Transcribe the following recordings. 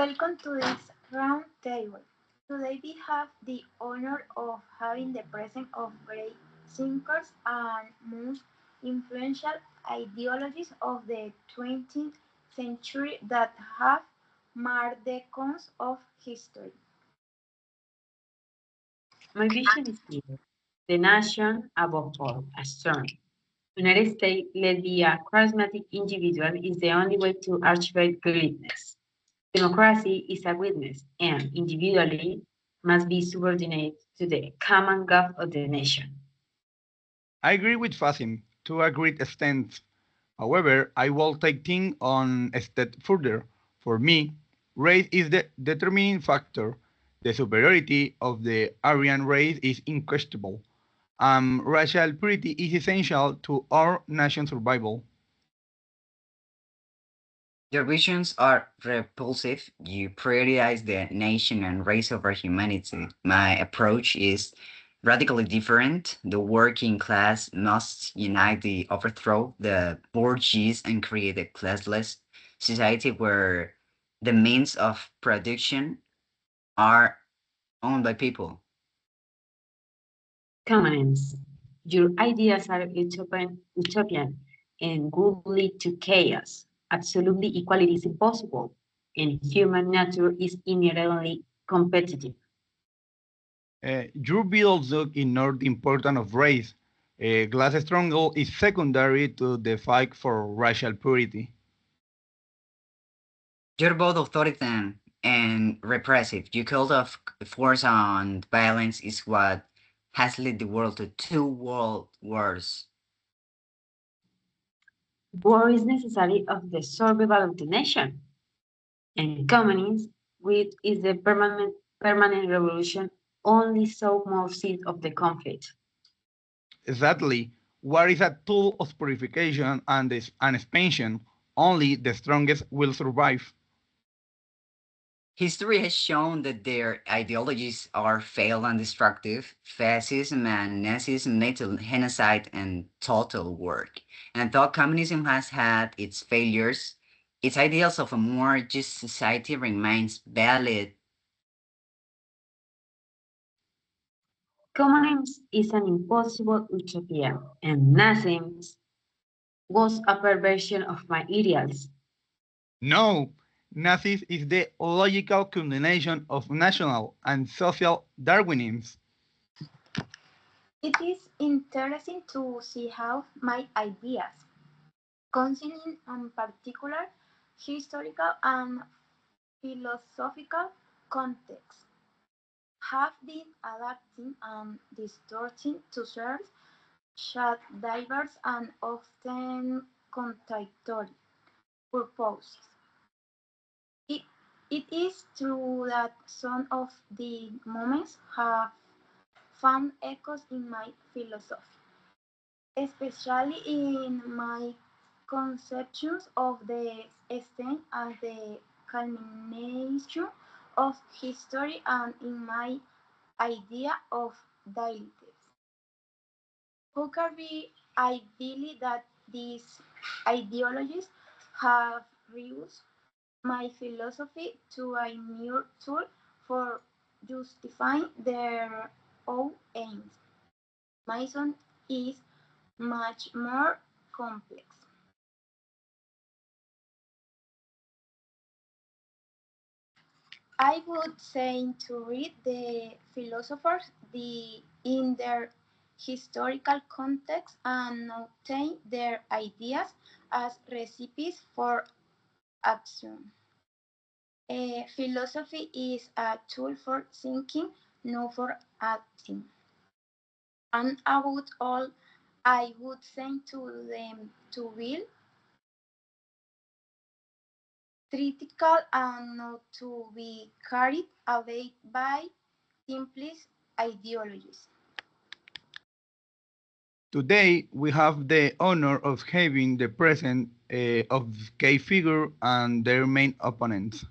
Welcome to this round table. Today we have the honor of having the presence of great thinkers and most influential ideologies of the 20th century that have marked the course of history. My vision is clear. The nation, above all, a strong United States led by a charismatic individual is the only way to achieve greatness. Democracy is a witness, and individually must be subordinate to the common good of the nation. I agree with Fasim to a great extent. However, I will take things on a step further. For me, race is the determining factor. The superiority of the Aryan race is unquestionable. Racial purity is essential to our nation's survival. Your visions are repulsive. You prioritize the nation and race over humanity. My approach is radically different. The working class must unite to overthrow the bourgeois and create a classless society where the means of production are owned by people. Commonens, your ideas are utopian and would lead to chaos. Absolutely equality is impossible, and human nature is inherently competitive. Your bill also ignored the importance of race. Class struggle is secondary to the fight for racial purity. You're both authoritarian and repressive. Your cult of force and violence is what has led the world to two world wars. War is necessary of the survival of the nation, and communism, which is the permanent revolution, only sow more seeds of the conflict. Exactly. War is a tool of purification and expansion. Only the strongest will survive. History has shown that their ideologies are failed and destructive. Fascism and Nazism made genocide and total work. And though communism has had its failures, its ideals of a more just society remains valid. Communism is an impossible utopia, and Nazism was a perversion of my ideals. No, Nazis is the logical culmination of national and social Darwinism. It is interesting to see how my ideas, concerning in particular historical and philosophical contexts, have been adapting and distorting to serve such diverse and often contradictory purposes. It, it is true that some of the moments have found echoes in my philosophy, especially in my conceptions of the extent as the culmination of history and in my idea of deities. However, I believe that these ideologies have reduced my philosophy to a mere tool for justifying their own aims. Mason is much more complex. I would say to read the philosophers in their historical context and obtain their ideas as recipes for action. Philosophy is a tool for thinking, not for acting. And about all, I would say to them to be critical and not to be carried away by simplest ideologies. Today, we have the honor of having the presence of key figures and their main opponents.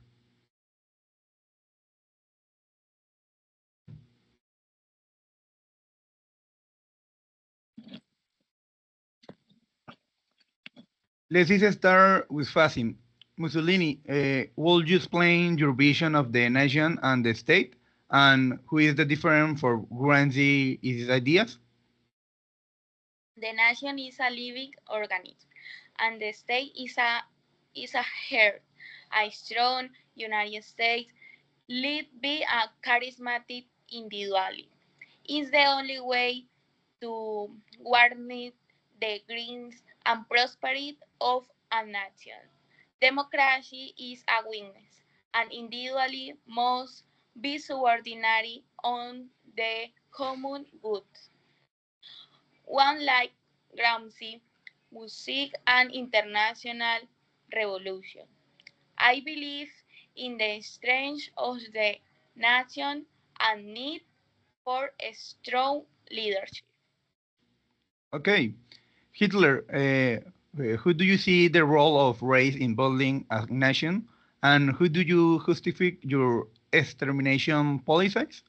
Let's start with Fasim. Mussolini, will you explain your vision of the nation and the state, and who is the difference for Granzi his ideas? The nation is a living organism, and the state is a herd. A strong United States led by a charismatic individual is the only way to guarantee the greens and prosperity of a nation. Democracy is a weakness, and individually must be subordinate on the common good. One like Gramsci, music and international revolution. I believe in the strength of the nation and need for a strong leadership. Okay, Hitler, who do you see the role of race in building a nation, and who do you justify your extermination policies?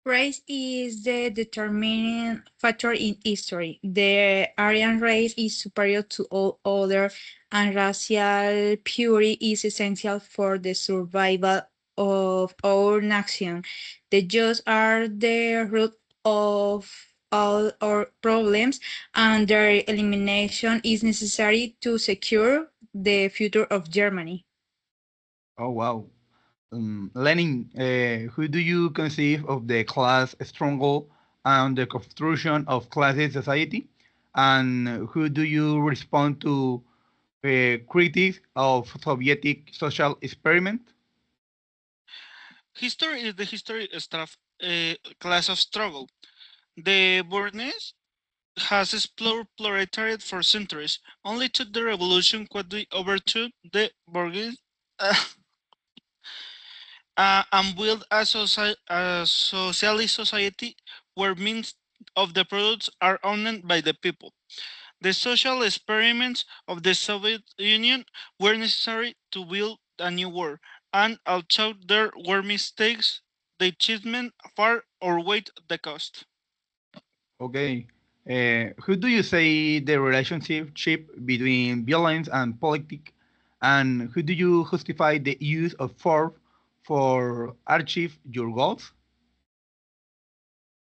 Race is the determining factor in history. The Aryan race is superior to all other, and racial purity is essential for the survival of our nation. The Jews are the root of all our problems, and their elimination is necessary to secure the future of Germany. Oh wow. Lenin, who do you conceive of the class struggle and the construction of classes society? And who do you respond to critics of Soviet social experiment? History is the history stuff class of struggle. The bourgeoisie has explored proletariat for centuries. Only to the revolution could we overtook the bourgeoisie and build a socialist society where means of the products are owned by the people. The social experiments of the Soviet Union were necessary to build a new world, and although there were mistakes, the achievement far outweighed the cost. Okay. Who do you say the relationship between violence and politics? And who do you justify the use of force for achieve your goals?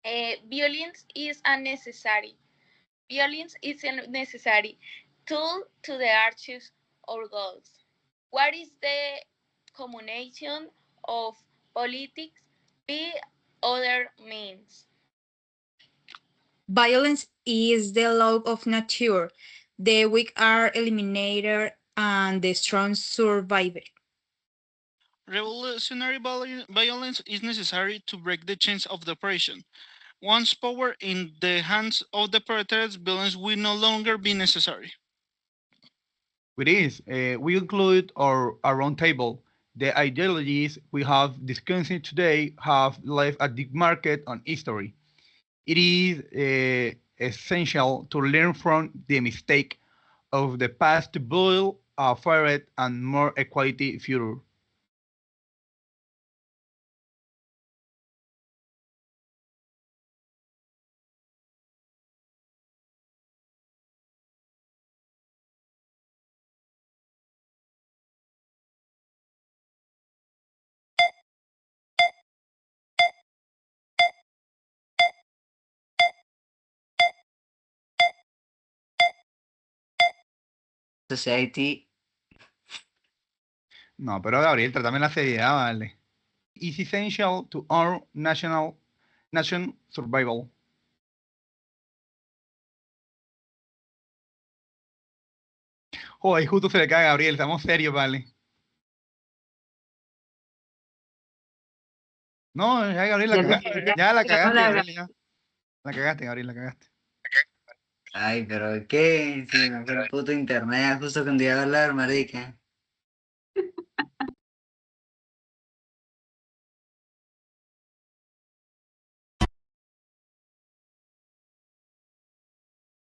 Violence is unnecessary. Violence is a necessary tool to the achieve our goals. What is the combination of politics by other means? Violence is the law of nature. The weak are eliminated and the strong survive. Revolutionary violence is necessary to break the chains of the oppression. Once power in the hands of the proletariat, violence will no longer be necessary. With this, we conclude our round table. The ideologies we have discussed today have left a deep market on history. It is essential to learn from the mistake of the past to build a fairer and more equality future. Society. No, pero Gabriel, tratame la seriedad, vale. It's essential to our nation survival. Joder, justo se le cae a Gabriel, estamos serios, vale. No, ya Gabriel la Ya cagaste. Ya la la cagaste, palabra. Gabriel, ya. La cagaste, Gabriel, la cagaste. Ay, pero ¿qué? Si me fue el puto internet justo cuando iba a hablar, marica.